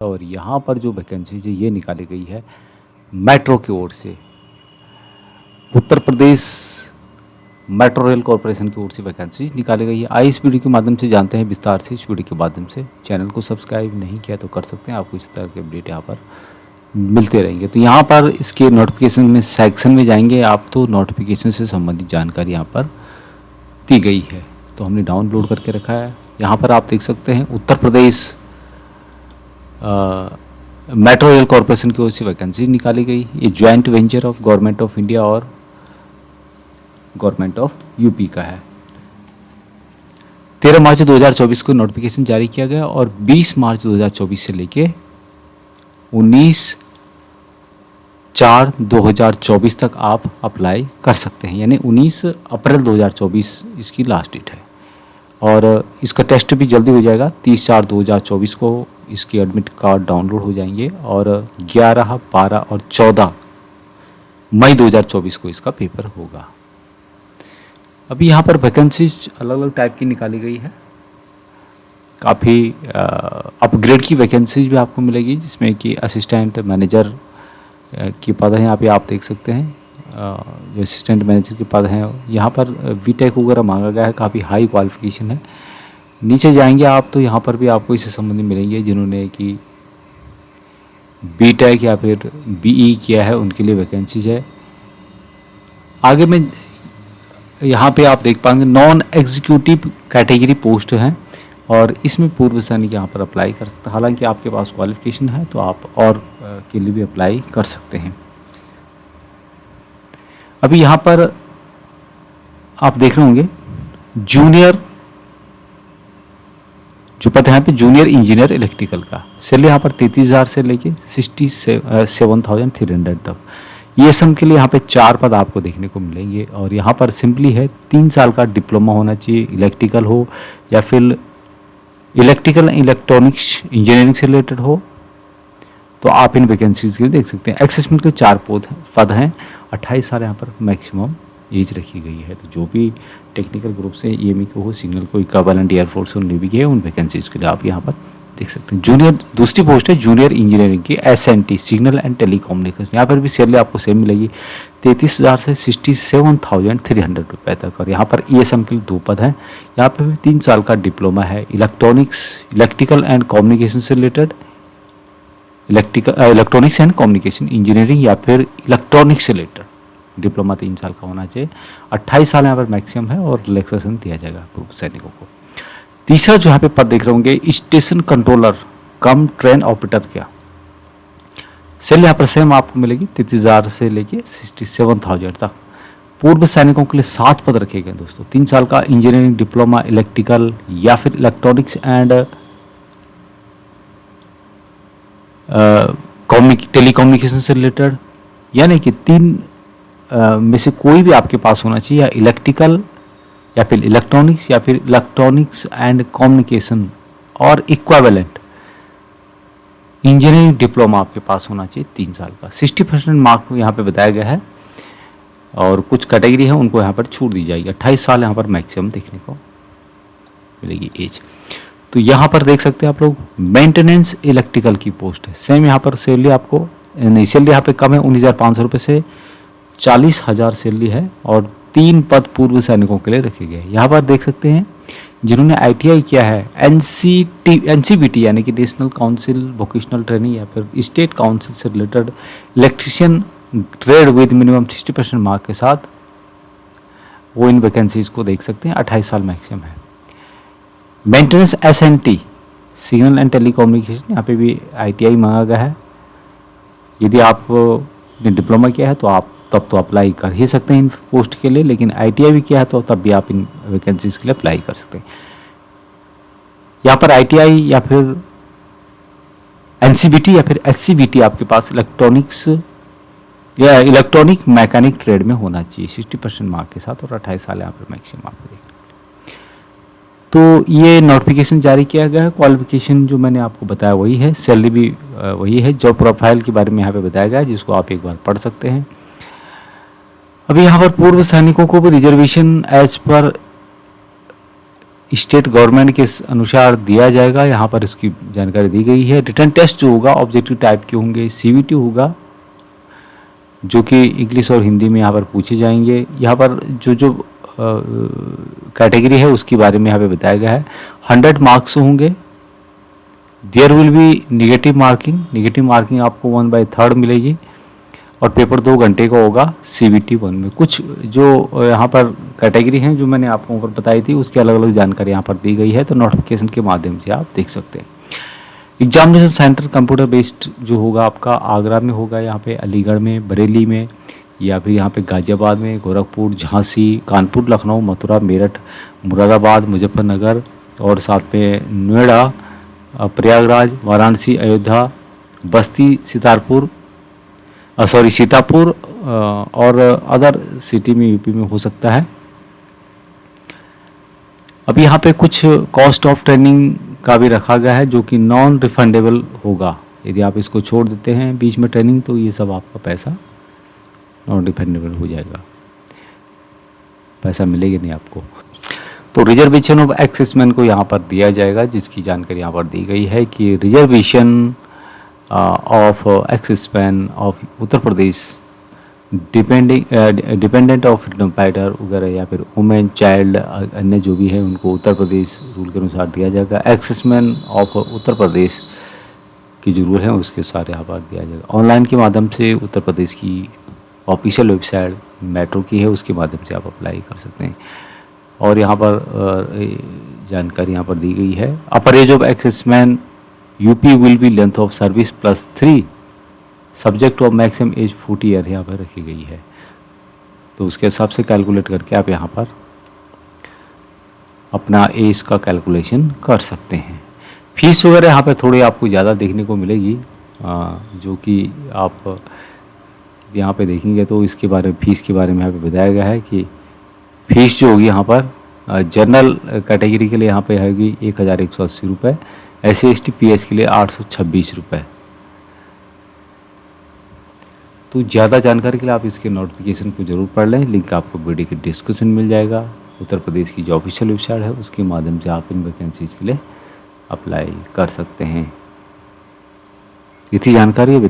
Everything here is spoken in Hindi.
और यहाँ पर जो वैकेंसी है ये निकाली गई है मेट्रो की ओर से। Uttar Pradesh metro rail corporation की ओर से वैकेंसी निकाली गई है। आइए इस वीडियो के माध्यम से जानते हैं विस्तार से। इस वीडियो के माध्यम से चैनल को सब्सक्राइब नहीं किया तो कर सकते हैं, आपको इस तरह के अपडेट यहाँ पर मिलते रहेंगे। तो यहाँ पर इसके नोटिफिकेशन में सेक्शन में जाएंगे आप तो नोटिफिकेशन से संबंधित जानकारी यहाँ पर दी गई है, तो हमने डाउनलोड करके रखा है। यहाँ पर आप देख सकते हैं Uttar Pradesh metro rail corporation की ओर से वैकेंसी निकाली गई। ये joint venture of government of India और गवर्नमेंट ऑफ यूपी का है। 13 मार्च 2024 को नोटिफिकेशन जारी किया गया और 20 मार्च 2024 से लेके 19/4/2024 तक आप अप्लाई कर सकते हैं, यानी 19 अप्रैल 2024 इसकी लास्ट डेट है। और इसका टेस्ट भी जल्दी हो जाएगा। 30/4/2024 को इसके एडमिट कार्ड डाउनलोड हो जाएंगे और 11, 12 और 14 मई 2024 को इसका पेपर होगा। अभी यहाँ पर वैकेंसीज अलग अलग टाइप की निकाली गई है। काफ़ी अपग्रेड की वैकेंसीज भी आपको मिलेगी, जिसमें कि असिस्टेंट मैनेजर के पद हैं। यहाँ पे आप देख सकते हैं जो असिस्टेंट मैनेजर के पद हैं, यहाँ पर बीटेक वगैरह मांगा गया है, काफ़ी हाई क्वालिफिकेशन है। नीचे जाएंगे आप तो यहाँ पर भी आपको इससे संबंधित मिलेंगे जिन्होंने कि बीटेक या फिर बीई किया है, उनके लिए वैकेंसीज है। आगे में यहाँ पे आप देख पाएंगे नॉन एग्जीक्यूटिव कैटेगरी पोस्ट हैं और इसमें पूर्व सैनिक यहाँ पर अप्लाई कर सकते हैं। हालांकि आपके पास क्वालिफिकेशन है तो आप और के लिए भी अप्लाई कर सकते हैं। अभी यहाँ पर आप देख रहे होंगे जूनियर जो पद है यहाँ पे जूनियर इंजीनियर इलेक्ट्रिकल का सैलरी यहाँ पर 33,000 से लेके 67,300 तक। ये सम के लिए यहाँ पे 4 पद आपको देखने को मिलेंगे और यहाँ पर सिंपली है 3 साल का डिप्लोमा होना चाहिए, इलेक्ट्रिकल हो या फिर इलेक्ट्रिकल इलेक्ट्रॉनिक्स इंजीनियरिंग से रिलेटेड हो, तो आप इन वैकेंसीज के लिए देख सकते हैं। एक्सेसमेंट के 4 पद हैं। 28 साल यहाँ पर मैक्सिमम एज रखी गई है। तो जो भी टेक्निकल ग्रुप से ईएमई को हो, सिग्नल को, इक्विवेलेंट एयरफोर्स और नेवी के, उन वैकेंसीज के लिए आप यहाँ पर देख सकते हैं। जूनियर दूसरी पोस्ट है जूनियर इंजीनियरिंग की एसएनटी सिग्नल एंड टेलीकम्युनिकेशन। यहाँ पर भी सैलरी आपको सेम मिलेगी 33,000 से 67,300 रुपये तक। और यहाँ पर ईएसएम के लिए 2 पद हैं। यहाँ पर भी 3 साल का डिप्लोमा है, इलेक्ट्रिकल एंड कम्युनिकेशन से related, electronics and communication engineering या फिर इलेक्ट्रॉनिक्स से रिलेटेड डिप्लोमा 3 साल का होना चाहिए। 28 साल यहाँ पर मैक्सिमम है और रिलैक्सेशन दिया जाएगा पूर्व सैनिकों को। तीसरा जो यहाँ पे पद देख रहे होंगे station controller cum train operator का सैलरी यहाँ पर सेम आपको मिलेगी 33,000 से लेके 67,000 तक। पूर्व सैनिकों के लिए 7 पद रखे गए दोस्तों। 3 साल का इंजीनियरिंग डिप्लोमा इलेक्ट्रिकल या फिर इलेक्ट्रॉनिक्स एंड टेलीकम्युनिकेशन से रिलेटेड, यानी कि 3 में से कोई भी आपके पास होना चाहिए, या इलेक्ट्रिकल या फिर इलेक्ट्रॉनिक्स या फिर इलेक्ट्रॉनिक्स एंड कम्युनिकेशन और इक्विवेलेंट इंजीनियरिंग डिप्लोमा आपके पास होना चाहिए 3 साल का। 60% मार्क यहाँ पे बताया गया है और कुछ कैटेगरी है उनको यहाँ पर छूट दी जाएगी। 28 साल यहाँ पर मैक्सिमम देखने को मिलेगी एज। तो यहाँ पर देख सकते हैं आप लोग मेंटेनेंस इलेक्ट्रिकल की पोस्ट है। सेम यहाँ पर सैलरी आपको सैलरी यहाँ पे कम है 19,500 रुपये से 40,000 सैलरी है और 3 पद पूर्व सैनिकों के लिए रखे गए। यहाँ पर देख सकते हैं जिन्होंने आईटीआई किया है, एनसीबीटी यानी कि नेशनल काउंसिल वोकेशनल ट्रेनिंग या फिर स्टेट काउंसिल से related electrician trade with minimum 60% mark के साथ, वो इन वैकेंसीज को देख सकते हैं। 28 साल मैक्सिमम है। Maintenance SNT signal and telecommunication, यहाँ पे भी आईटीआई मांगा गया है। यदि आपने डिप्लोमा किया है तो आप तब तो अप्लाई कर ही सकते हैं इन पोस्ट के लिए, लेकिन आईटीआई भी किया है तो तब भी आप इन वैकेंसीज के लिए अप्लाई कर सकते हैं। यहाँ पर आईटीआई या फिर एनसीबीटी या फिर एससीबीटी आपके पास इलेक्ट्रॉनिक्स या इलेक्ट्रॉनिक मैकेनिक ट्रेड में होना चाहिए 60% मार्क के साथ और 28 साल यहाँ पर मैक्सिमम आपको देखना। तो ये नोटिफिकेशन जारी किया गया है। क्वालिफिकेशन जो मैंने आपको बताया वही है, सैलरी भी वही है। जॉब प्रोफाइल के बारे में यहाँ पे बताया गया है जिसको आप एक बार पढ़ सकते हैं। अभी यहाँ पर पूर्व सैनिकों को भी reservation as per state government के अनुसार दिया जाएगा, यहाँ पर इसकी जानकारी दी गई है। रिटन टेस्ट जो होगा ऑब्जेक्टिव टाइप के होंगे, CVT होगा जो कि इंग्लिश और हिंदी में यहाँ पर पूछे जाएंगे। यहाँ पर जो जो कैटेगरी है उसके बारे में यहाँ पे बताया गया है। 100 मार्क्स होंगे। There will be negative marking आपको 1/3 मिलेगी और पेपर 2 घंटे का होगा CVT 1 में। कुछ जो यहाँ पर कैटेगरी हैं जो मैंने आपको ऊपर बताई थी उसकी अलग अलग जानकारी यहाँ पर दी गई है, तो नोटिफिकेशन के माध्यम से आप देख सकते हैं। एग्जामिनेशन सेंटर कंप्यूटर बेस्ड जो होगा आपका आगरा में होगा, यहाँ पे अलीगढ़ में, बरेली में, या फिर यहाँ पे गाज़ियाबाद में, गोरखपुर, झांसी, कानपुर, लखनऊ, मथुरा, मेरठ, मुरादाबाद, मुजफ्फरनगर और साथ में नोएडा, प्रयागराज, वाराणसी, अयोध्या, बस्ती, सीतापुर और अदर सिटी में यूपी में हो सकता है। अब यहाँ पे कुछ कॉस्ट ऑफ ट्रेनिंग का भी रखा गया है जो कि नॉन रिफंडेबल होगा। यदि आप इसको छोड़ देते हैं बीच में ट्रेनिंग तो ये सब आपका पैसा नॉन रिफंडेबल हो जाएगा, पैसा मिलेगा नहीं आपको। तो रिजर्वेशन ऑफ एक्सेसमेन को यहाँ पर दिया जाएगा, जिसकी जानकारी यहाँ पर दी गई है कि reservation of exservicemen of Uttar Pradesh dependent of freedom fighter वगैरह या फिर वुमेन, चाइल्ड, अन्य जो भी है उनको उत्तर प्रदेश रूल के अनुसार दिया जाएगा। एक्सेसमेन ऑफ उत्तर प्रदेश की जो रूल है उसके सारे यहाँ पर दिया जाएगा। ऑनलाइन के माध्यम से उत्तर प्रदेश की ऑफिशियल वेबसाइट मेट्रो की है उसके माध्यम से आप अप्लाई कर सकते हैं। और यहाँ पर जानकारी यहाँ पर दी गई है। Upper age of ex serviceman UP will be length of service +3 subject of maximum age 40 year यहाँ पर रखी गई है। तो उसके हिसाब से कैलकुलेट करके आप यहाँ पर अपना एज का कैलकुलेशन कर सकते हैं। फीस वगैरह यहाँ पर थोड़ी आपको ज़्यादा देखने को मिलेगी, जो कि आप यहाँ पे देखेंगे तो इसके बारे में फीस के बारे में यहाँ पे बताया गया है कि फ़ीस जो होगी यहाँ पर जनरल कैटेगरी के लिए यहाँ पे होगी 1180 रुपये, SC/ST PS के लिए 826 रुपये। तो ज़्यादा जानकारी के लिए आप इसके नोटिफिकेशन को ज़रूर पढ़ लें, लिंक आपको वीडियो के डिस्क्रिप्शन मिल जाएगा। उत्तर प्रदेश की जो ऑफिशियल वेबसाइट है उसके माध्यम से आप इन वैकेंसीज के लिए अप्लाई कर सकते हैं। इतनी जानकारी है।